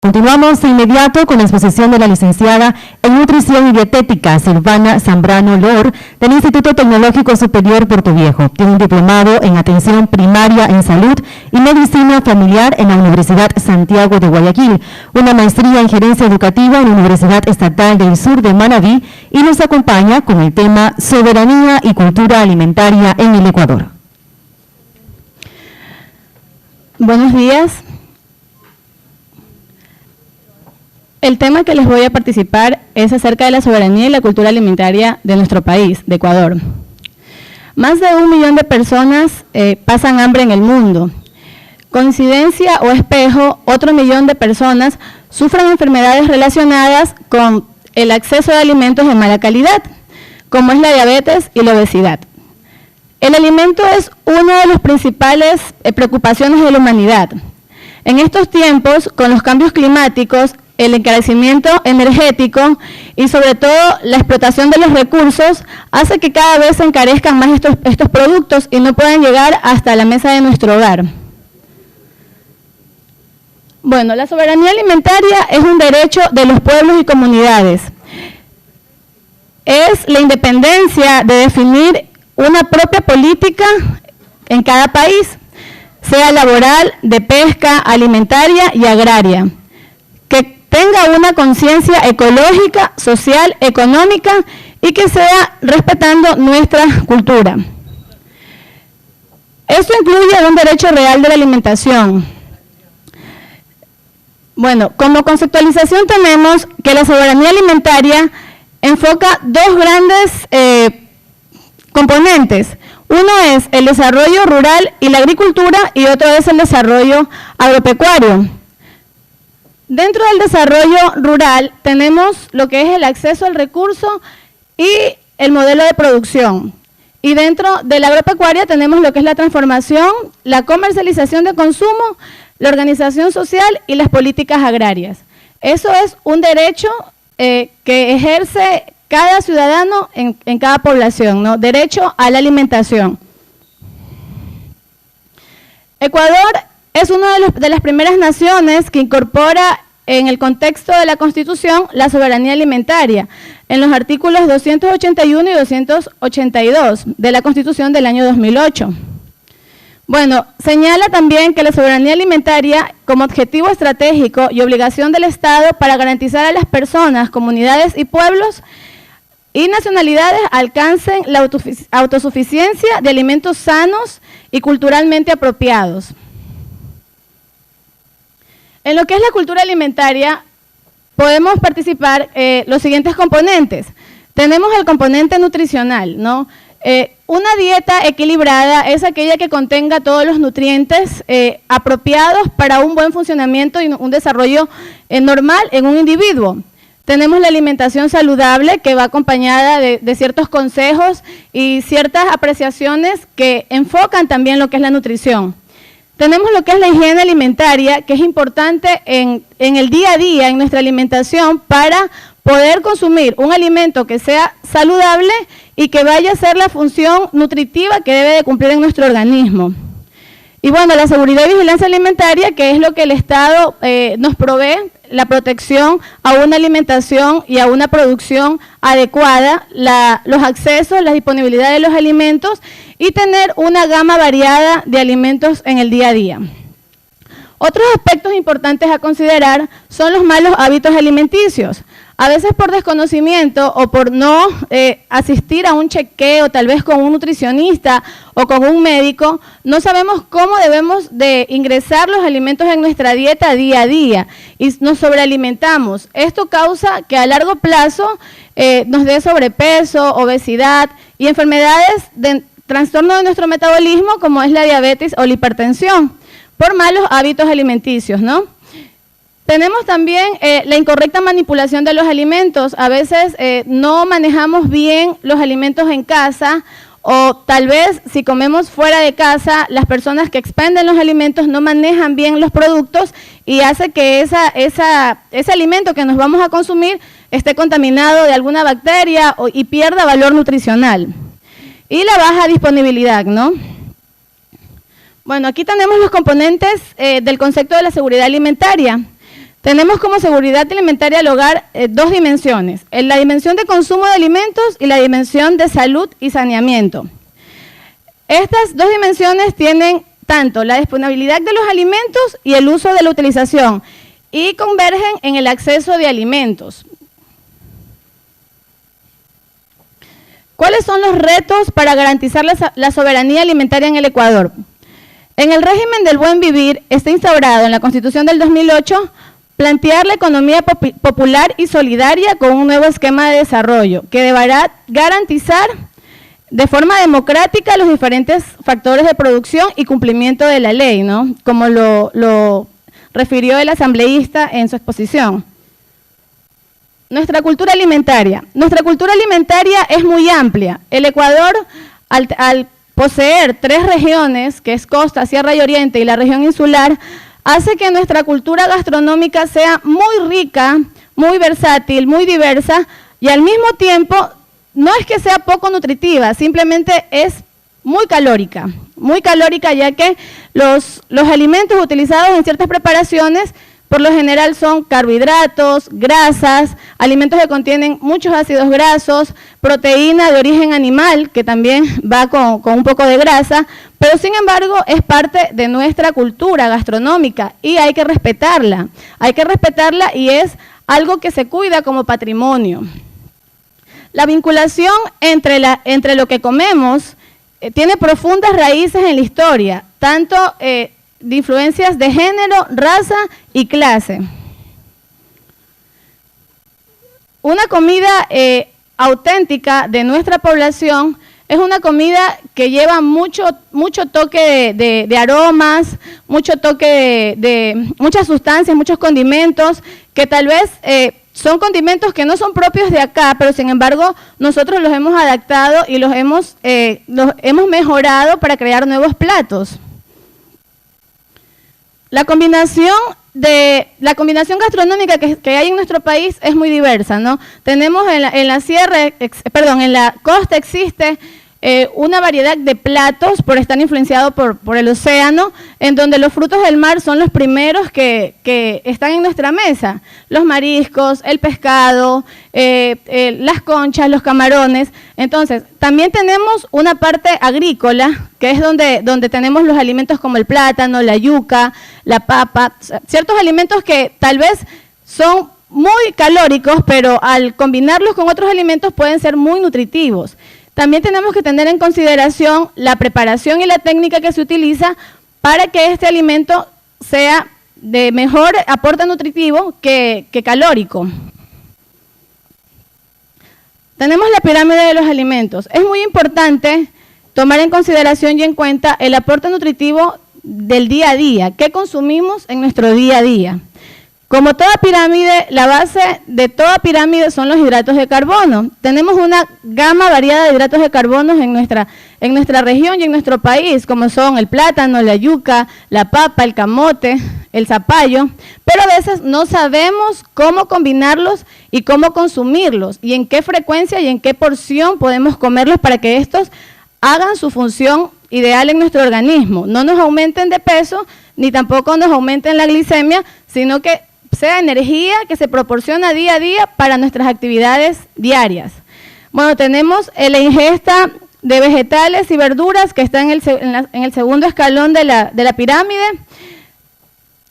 Continuamos de inmediato con la exposición de la licenciada en Nutrición y Dietética, Silvana Zambrano Lor, del Instituto Tecnológico Superior Puerto Viejo. Tiene un diplomado en Atención Primaria en Salud y Medicina Familiar en la Universidad Santiago de Guayaquil, una maestría en Gerencia Educativa en la Universidad Estatal del Sur de Manabí, y nos acompaña con el tema Soberanía y Cultura Alimentaria en el Ecuador. Buenos días. El tema que les voy a participar es acerca de la soberanía y la cultura alimentaria de nuestro país, de Ecuador. Más de 1 millón de personas pasan hambre en el mundo. Coincidencia o espejo, otro 1 millón de personas sufren enfermedades relacionadas con el acceso de alimentos de mala calidad, como es la diabetes y la obesidad. El alimento es una de las principales preocupaciones de la humanidad. En estos tiempos, con los cambios climáticos, el encarecimiento energético y sobre todo la explotación de los recursos hace que cada vez se encarezcan más estos productos y no puedan llegar hasta la mesa de nuestro hogar. Bueno, la soberanía alimentaria es un derecho de los pueblos y comunidades. Es la independencia de definir una propia política en cada país, sea laboral, de pesca, alimentaria y agraria, que tenga una conciencia ecológica, social, económica y que sea respetando nuestra cultura. Esto incluye un derecho real de la alimentación. Bueno, como conceptualización tenemos que la soberanía alimentaria enfoca 2 grandes componentes. Uno es el desarrollo rural y la agricultura y otro es el desarrollo agropecuario. Dentro del desarrollo rural tenemos lo que es el acceso al recurso y el modelo de producción. Y dentro de la agropecuaria tenemos lo que es la transformación, la comercialización de consumo, la organización social y las políticas agrarias. Eso es un derecho que ejerce cada ciudadano en cada población, ¿no? Derecho a la alimentación. Ecuador es una de las primeras naciones que incorpora en el contexto de la Constitución la soberanía alimentaria, en los artículos 281 y 282 de la Constitución del año 2008. Bueno, señala también que la soberanía alimentaria como objetivo estratégico y obligación del Estado para garantizar a las personas, comunidades y pueblos y nacionalidades alcancen la autosuficiencia de alimentos sanos y culturalmente apropiados. En lo que es la cultura alimentaria, podemos participar los siguientes componentes. Tenemos el componente nutricional, ¿no? Una dieta equilibrada es aquella que contenga todos los nutrientes apropiados para un buen funcionamiento y un desarrollo normal en un individuo. Tenemos la alimentación saludable, que va acompañada de ciertos consejos y ciertas apreciaciones que enfocan también lo que es la nutrición. Tenemos lo que es la higiene alimentaria, que es importante en el día a día, en nuestra alimentación, para poder consumir un alimento que sea saludable y que vaya a ser la función nutritiva que debe de cumplir en nuestro organismo. Y bueno, la seguridad y vigilancia alimentaria, que es lo que el Estado nos provee, la protección a una alimentación y a una producción adecuada, los accesos, la disponibilidad de los alimentos y tener una gama variada de alimentos en el día a día. Otros aspectos importantes a considerar son los malos hábitos alimenticios. A veces por desconocimiento o por no asistir a un chequeo, tal vez con un nutricionista o con un médico, no sabemos cómo debemos de ingresar los alimentos en nuestra dieta día a día y nos sobrealimentamos. Esto causa que a largo plazo nos dé sobrepeso, obesidad y enfermedades de trastorno de nuestro metabolismo como es la diabetes o la hipertensión por malos hábitos alimenticios, ¿no? Tenemos también la incorrecta manipulación de los alimentos. A veces no manejamos bien los alimentos en casa o tal vez si comemos fuera de casa, las personas que expenden los alimentos no manejan bien los productos y hace que ese alimento que nos vamos a consumir esté contaminado de alguna bacteria y pierda valor nutricional. Y la baja disponibilidad, ¿no? Bueno, aquí tenemos los componentes del concepto de la seguridad alimentaria. Tenemos como seguridad alimentaria al hogar dos dimensiones, la dimensión de consumo de alimentos y la dimensión de salud y saneamiento. Estas dos dimensiones tienen tanto la disponibilidad de los alimentos y el uso de la utilización y convergen en el acceso de alimentos. ¿Cuáles son los retos para garantizar la soberanía alimentaria en el Ecuador? En el régimen del buen vivir está instaurado en la Constitución del 2008 plantear la economía popular y solidaria con un nuevo esquema de desarrollo que deberá garantizar de forma democrática los diferentes factores de producción y cumplimiento de la ley, ¿no? Como lo refirió el asambleísta en su exposición. Nuestra cultura alimentaria. Nuestra cultura alimentaria es muy amplia. El Ecuador, al poseer 3 regiones, que es Costa, Sierra y Oriente, y la región insular, hace que nuestra cultura gastronómica sea muy rica, muy versátil, muy diversa, y al mismo tiempo no es que sea poco nutritiva, simplemente es muy calórica ya que los alimentos utilizados en ciertas preparaciones por lo general son carbohidratos, grasas, alimentos que contienen muchos ácidos grasos, proteína de origen animal, que también va con un poco de grasa, pero sin embargo es parte de nuestra cultura gastronómica y hay que respetarla y es algo que se cuida como patrimonio. La vinculación entre lo que comemos tiene profundas raíces en la historia, tanto de influencias de género, raza y clase. Una comida auténtica de nuestra población es una comida que lleva mucho toque de aromas, mucho toque de muchas sustancias, muchos condimentos, que tal vez son condimentos que no son propios de acá, pero sin embargo nosotros los hemos adaptado y los hemos mejorado para crear nuevos platos. La combinación gastronómica que hay en nuestro país es muy diversa, ¿no? Tenemos en la costa existe una variedad de platos por estar influenciado por el océano, en donde los frutos del mar son los primeros que están en nuestra mesa. Los mariscos, el pescado, las conchas, los camarones. Entonces, también tenemos una parte agrícola, que es donde tenemos los alimentos como el plátano, la yuca, la papa, ciertos alimentos que tal vez son muy calóricos, pero al combinarlos con otros alimentos pueden ser muy nutritivos. También tenemos que tener en consideración la preparación y la técnica que se utiliza para que este alimento sea de mejor aporte nutritivo que calórico. Tenemos la pirámide de los alimentos. Es muy importante tomar en consideración y en cuenta el aporte nutritivo del día a día, qué consumimos en nuestro día a día. Como toda pirámide, la base de toda pirámide son los hidratos de carbono. Tenemos una gama variada de hidratos de carbono en nuestra región y en nuestro país, como son el plátano, la yuca, la papa, el camote, el zapallo, pero a veces no sabemos cómo combinarlos y cómo consumirlos, y en qué frecuencia y en qué porción podemos comerlos para que estos hagan su función ideal en nuestro organismo. No nos aumenten de peso, ni tampoco nos aumenten la glicemia, sino que sea energía que se proporciona día a día para nuestras actividades diarias. Bueno, tenemos la ingesta de vegetales y verduras que está en el segundo escalón de la pirámide.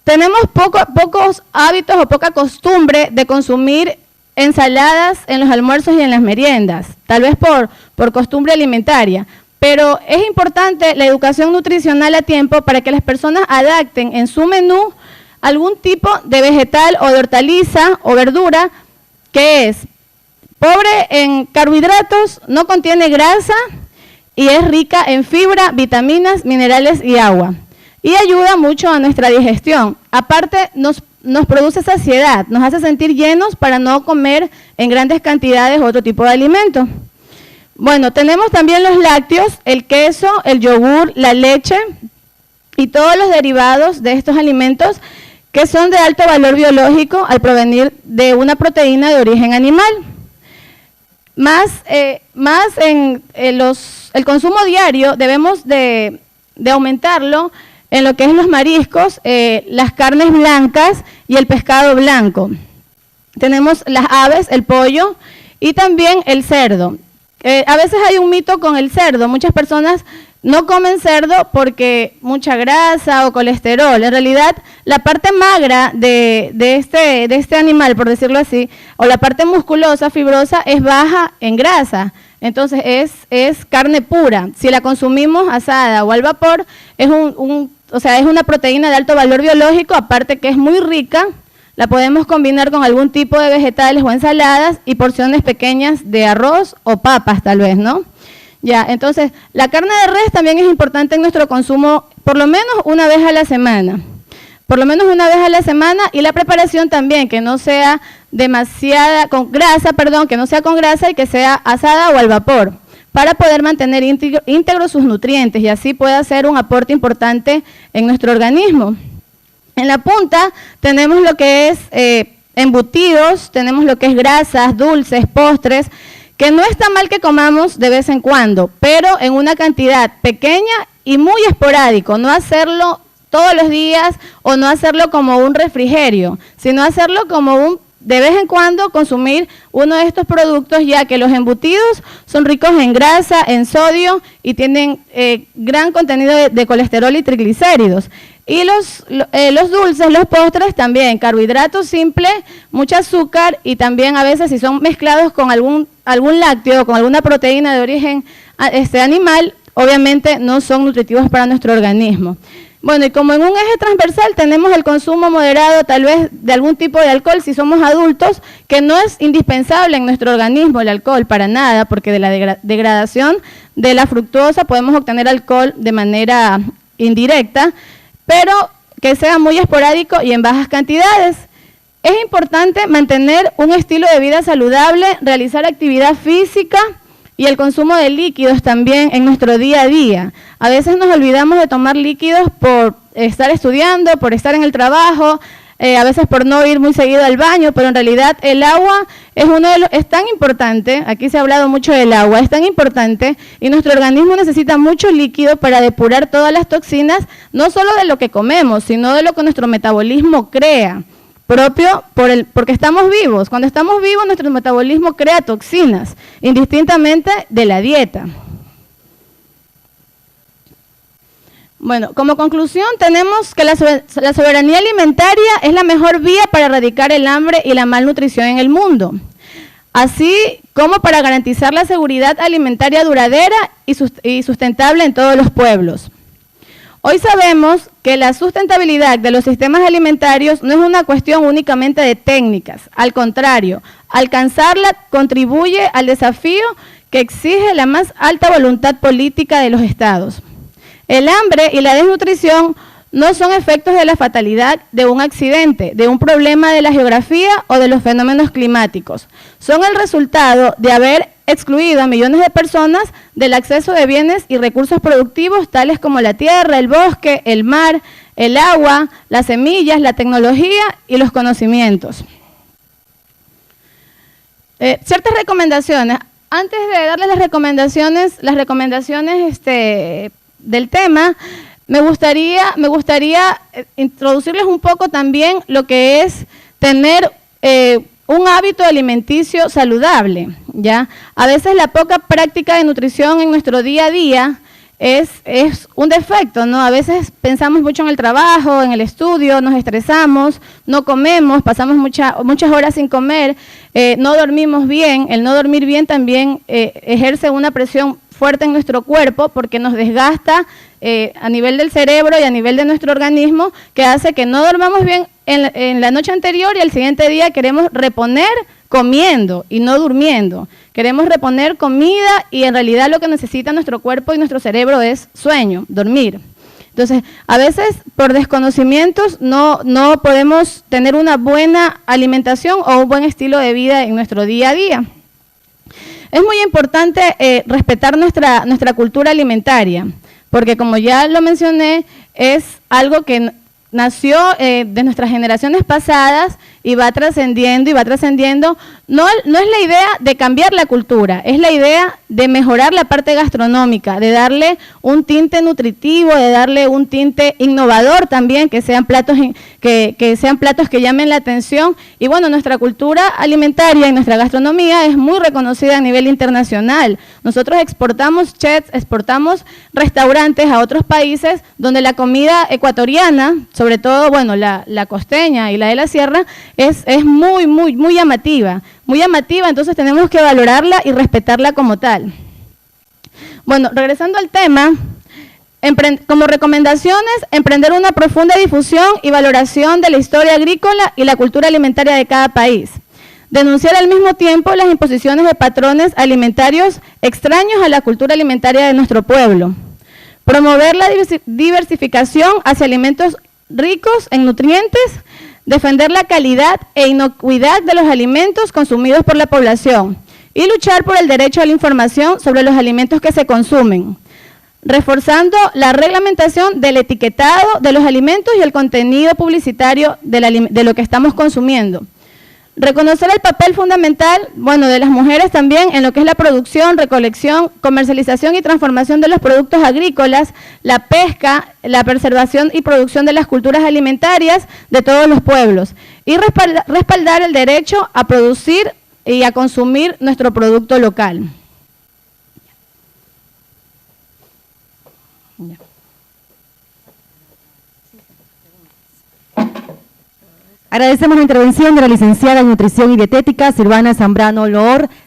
Tenemos pocos hábitos o poca costumbre de consumir ensaladas en los almuerzos y en las meriendas, tal vez por costumbre alimentaria. Pero es importante la educación nutricional a tiempo para que las personas adapten en su menú algún tipo de vegetal o de hortaliza o verdura que es pobre en carbohidratos, no contiene grasa y es rica en fibra, vitaminas, minerales y agua. Y ayuda mucho a nuestra digestión. Aparte, nos produce saciedad, nos hace sentir llenos para no comer en grandes cantidades otro tipo de alimento. Bueno, tenemos también los lácteos, el queso, el yogur, la leche y todos los derivados de estos alimentos que son de alto valor biológico al provenir de una proteína de origen animal. Más en el consumo diario debemos de aumentarlo en lo que es los mariscos, las carnes blancas y el pescado blanco. Tenemos las aves, el pollo y también el cerdo. A veces hay un mito con el cerdo. Muchas personas no comen cerdo porque mucha grasa o colesterol. En realidad, la parte magra de este animal, por decirlo así, o la parte musculosa, fibrosa, es baja en grasa. Entonces, es carne pura. Si la consumimos asada o al vapor, es es una proteína de alto valor biológico, aparte que es muy rica. La podemos combinar con algún tipo de vegetales o ensaladas y porciones pequeñas de arroz o papas, tal vez, ¿no? Ya, entonces, la carne de res también es importante en nuestro consumo por lo menos una vez a la semana. Por lo menos una vez a la semana, y la preparación también, que no sea con grasa y que sea asada o al vapor, para poder mantener íntegros sus nutrientes y así pueda ser un aporte importante en nuestro organismo. En la punta tenemos lo que es embutidos, tenemos lo que es grasas, dulces, postres, que no está mal que comamos de vez en cuando, pero en una cantidad pequeña y muy esporádico, no hacerlo todos los días o no hacerlo como un refrigerio, sino hacerlo como de vez en cuando consumir uno de estos productos, ya que los embutidos son ricos en grasa, en sodio y tienen gran contenido de colesterol y triglicéridos. Y los dulces, los postres también, carbohidratos simples, mucho azúcar y también a veces si son mezclados con algún lácteo o con alguna proteína de origen animal, obviamente no son nutritivos para nuestro organismo. Bueno, y como en un eje transversal tenemos el consumo moderado tal vez de algún tipo de alcohol si somos adultos, que no es indispensable en nuestro organismo el alcohol para nada, porque de la degradación de la fructosa podemos obtener alcohol de manera indirecta, pero que sea muy esporádico y en bajas cantidades. Es importante mantener un estilo de vida saludable, realizar actividad física y el consumo de líquidos también en nuestro día a día. A veces nos olvidamos de tomar líquidos por estar estudiando, por estar en el trabajo, a veces por no ir muy seguido al baño, pero en realidad el agua es tan importante, aquí se ha hablado mucho del agua, es tan importante y nuestro organismo necesita mucho líquido para depurar todas las toxinas, no solo de lo que comemos, sino de lo que nuestro metabolismo crea, propio porque estamos vivos. Cuando estamos vivos, nuestro metabolismo crea toxinas, indistintamente de la dieta. Bueno, como conclusión tenemos que la soberanía alimentaria es la mejor vía para erradicar el hambre y la malnutrición en el mundo, así como para garantizar la seguridad alimentaria duradera y sustentable en todos los pueblos. Hoy sabemos que la sustentabilidad de los sistemas alimentarios no es una cuestión únicamente de técnicas, al contrario, alcanzarla contribuye al desafío que exige la más alta voluntad política de los estados. El hambre y la desnutrición no son efectos de la fatalidad de un accidente, de un problema de la geografía o de los fenómenos climáticos. Son el resultado de haber excluido a millones de personas del acceso de bienes y recursos productivos tales como la tierra, el bosque, el mar, el agua, las semillas, la tecnología y los conocimientos. Ciertas recomendaciones. Antes de darles las recomendaciones del tema, me gustaría introducirles un poco también lo que es tener un hábito alimenticio saludable, ¿ya? A veces la poca práctica de nutrición en nuestro día a día es un defecto, ¿no? A veces pensamos mucho en el trabajo, en el estudio, nos estresamos, no comemos, pasamos muchas horas sin comer, no dormimos bien. El no dormir bien también ejerce una presión fuerte en nuestro cuerpo porque nos desgasta a nivel del cerebro y a nivel de nuestro organismo, que hace que no dormamos bien en la noche anterior y al siguiente día queremos reponer comiendo y no durmiendo. Queremos reponer comida y en realidad lo que necesita nuestro cuerpo y nuestro cerebro es sueño, dormir. Entonces, a veces por desconocimientos no podemos tener una buena alimentación o un buen estilo de vida en nuestro día a día. Es muy importante respetar nuestra cultura alimentaria, porque como ya lo mencioné, es algo que nació de nuestras generaciones pasadas y va trascendiendo y va trascendiendo. No es la idea de cambiar la cultura, es la idea de mejorar la parte gastronómica, de darle un tinte nutritivo, de darle un tinte innovador también, que sean platos que llamen la atención. Y bueno, nuestra cultura alimentaria y nuestra gastronomía es muy reconocida a nivel internacional. Nosotros exportamos chefs, exportamos restaurantes a otros países donde la comida ecuatoriana, sobre todo, bueno, la costeña y la de la sierra, es muy llamativa. Muy llamativa, entonces tenemos que valorarla y respetarla como tal. Bueno, regresando al tema, como recomendaciones, emprender una profunda difusión y valoración de la historia agrícola y la cultura alimentaria de cada país. Denunciar al mismo tiempo las imposiciones de patrones alimentarios extraños a la cultura alimentaria de nuestro pueblo. Promover la diversificación hacia alimentos ricos en nutrientes, defender la calidad e inocuidad de los alimentos consumidos por la población y luchar por el derecho a la información sobre los alimentos que se consumen, reforzando la reglamentación del etiquetado de los alimentos y el contenido publicitario de lo que estamos consumiendo. Reconocer el papel fundamental, bueno, de las mujeres también en lo que es la producción, recolección, comercialización y transformación de los productos agrícolas, la pesca, la preservación y producción de las culturas alimentarias de todos los pueblos y respaldar el derecho a producir y a consumir nuestro producto local. Agradecemos la intervención de la licenciada en Nutrición y Dietética, Silvana Zambrano Loor.